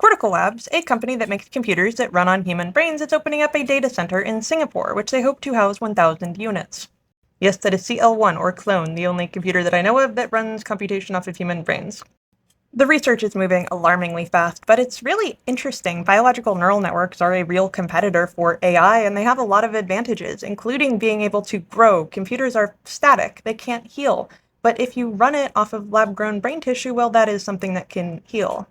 Cortical Labs, a company that makes computers that run on human brains, is opening up a data center in Singapore, which they hope to house 1,000 units. Yes, that is CL1, or Clone, the only computer that I know of that runs computation off of human brains. The research is moving alarmingly fast, but it's really interesting. Biological neural networks are a real competitor for AI, and they have a lot of advantages, including being able to grow. Computers are static, they can't heal. But if you run it off of lab-grown brain tissue, well, that is something that can heal.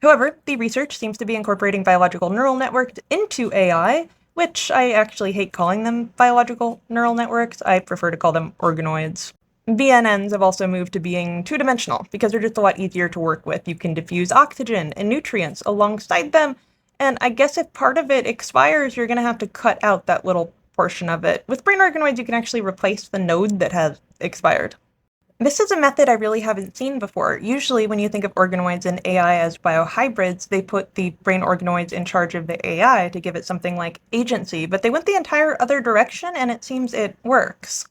However, the research seems to be incorporating biological neural networks into AI, which I actually hate calling them biological neural networks. I prefer to call them organoids. BNNs have also moved to being two-dimensional because they're just a lot easier to work with. You can diffuse oxygen and nutrients alongside them, and I guess if part of it expires, you're going to have to cut out that little portion of it. With brain organoids, you can actually replace the node that has expired. This is a method I really haven't seen before. Usually when you think of organoids and AI as biohybrids, they put the brain organoids in charge of the AI to give it something like agency, but they went the entire other direction and it seems it works.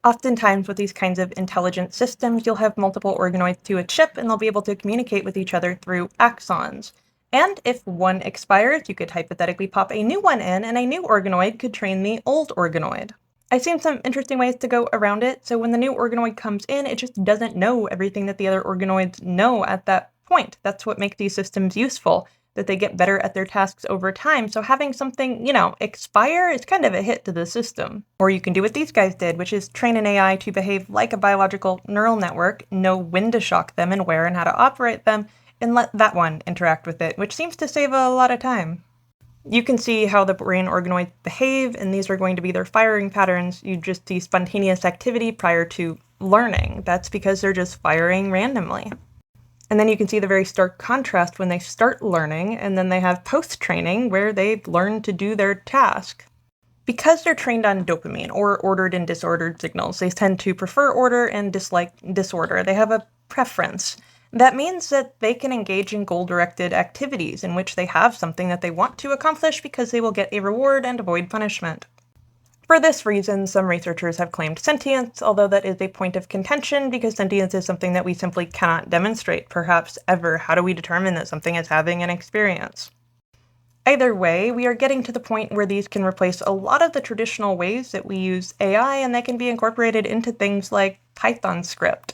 Oftentimes with these kinds of intelligent systems, you'll have multiple organoids to a chip and they'll be able to communicate with each other through axons. And if one expires, you could hypothetically pop a new one in and a new organoid could train the old organoid. I've seen some interesting ways to go around it, so when the new organoid comes in, it just doesn't know everything that the other organoids know at that point. That's what makes these systems useful, that they get better at their tasks over time, so having something, expire is kind of a hit to the system. Or you can do what these guys did, which is train an AI to behave like a biological neural network, know when to shock them and where and how to operate them, and let that one interact with it, which seems to save a lot of time. You can see how the brain organoids behave, and these are going to be their firing patterns. You just see spontaneous activity prior to learning. That's because they're just firing randomly. And then you can see the very stark contrast when they start learning, and then they have post-training where they've learned to do their task. Because they're trained on dopamine, or ordered and disordered signals, they tend to prefer order and dislike disorder. They have a preference. That means that they can engage in goal-directed activities in which they have something that they want to accomplish because they will get a reward and avoid punishment. For this reason, some researchers have claimed sentience, although that is a point of contention because sentience is something that we simply cannot demonstrate, perhaps ever. How do we determine that something is having an experience? Either way, we are getting to the point where these can replace a lot of the traditional ways that we use AI, and they can be incorporated into things like Python script.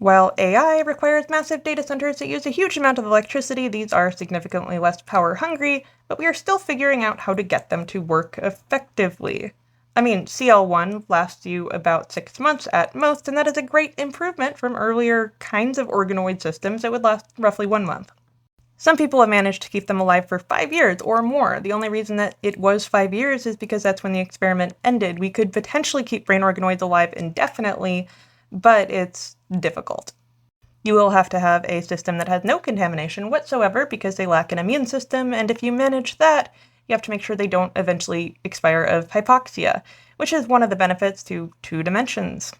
While AI requires massive data centers that use a huge amount of electricity, these are significantly less power hungry, but we are still figuring out how to get them to work effectively. I mean, CL1 lasts you about 6 months at most, and that is a great improvement from earlier kinds of organoid systems that would last roughly 1 month. Some people have managed to keep them alive for 5 years or more. The only reason that it was 5 years is because that's when the experiment ended. We could potentially keep brain organoids alive indefinitely, but it's difficult. You will have to have a system that has no contamination whatsoever because they lack an immune system, and if you manage that, you have to make sure they don't eventually expire of hypoxia, which is one of the benefits to 2 dimensions.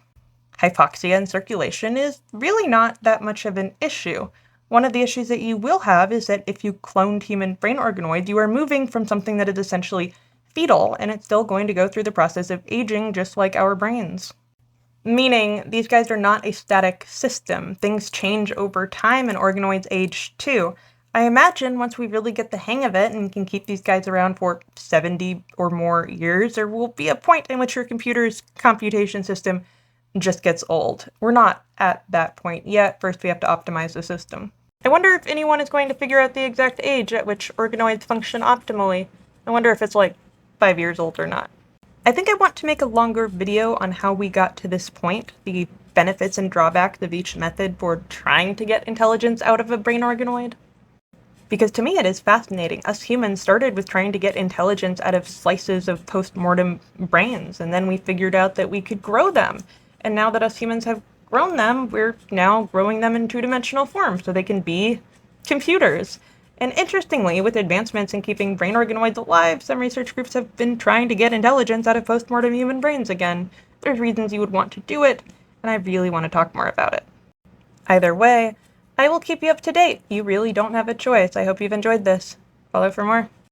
Hypoxia in circulation is really not that much of an issue. One of the issues that you will have is that if you cloned human brain organoids, you are moving from something that is essentially fetal, and it's still going to go through the process of aging just like our brains. Meaning, these guys are not a static system. Things change over time and organoids age too. I imagine once we really get the hang of it and can keep these guys around for 70 or more years, there will be a point in which your computer's computation system just gets old. We're not at that point yet. First, we have to optimize the system. I wonder if anyone is going to figure out the exact age at which organoids function optimally. I wonder if it's like 5 years old or not. I think I want to make a longer video on how we got to this point, the benefits and drawbacks of each method for trying to get intelligence out of a brain organoid. Because to me it is fascinating. Us humans started with trying to get intelligence out of slices of post-mortem brains, and then we figured out that we could grow them. And now that us humans have grown them, we're now growing them in 2-dimensional form so they can be computers. And interestingly, with advancements in keeping brain organoids alive, some research groups have been trying to get intelligence out of post-mortem human brains again. There's reasons you would want to do it, and I really want to talk more about it. Either way, I will keep you up to date. You really don't have a choice. I hope you've enjoyed this. Follow for more.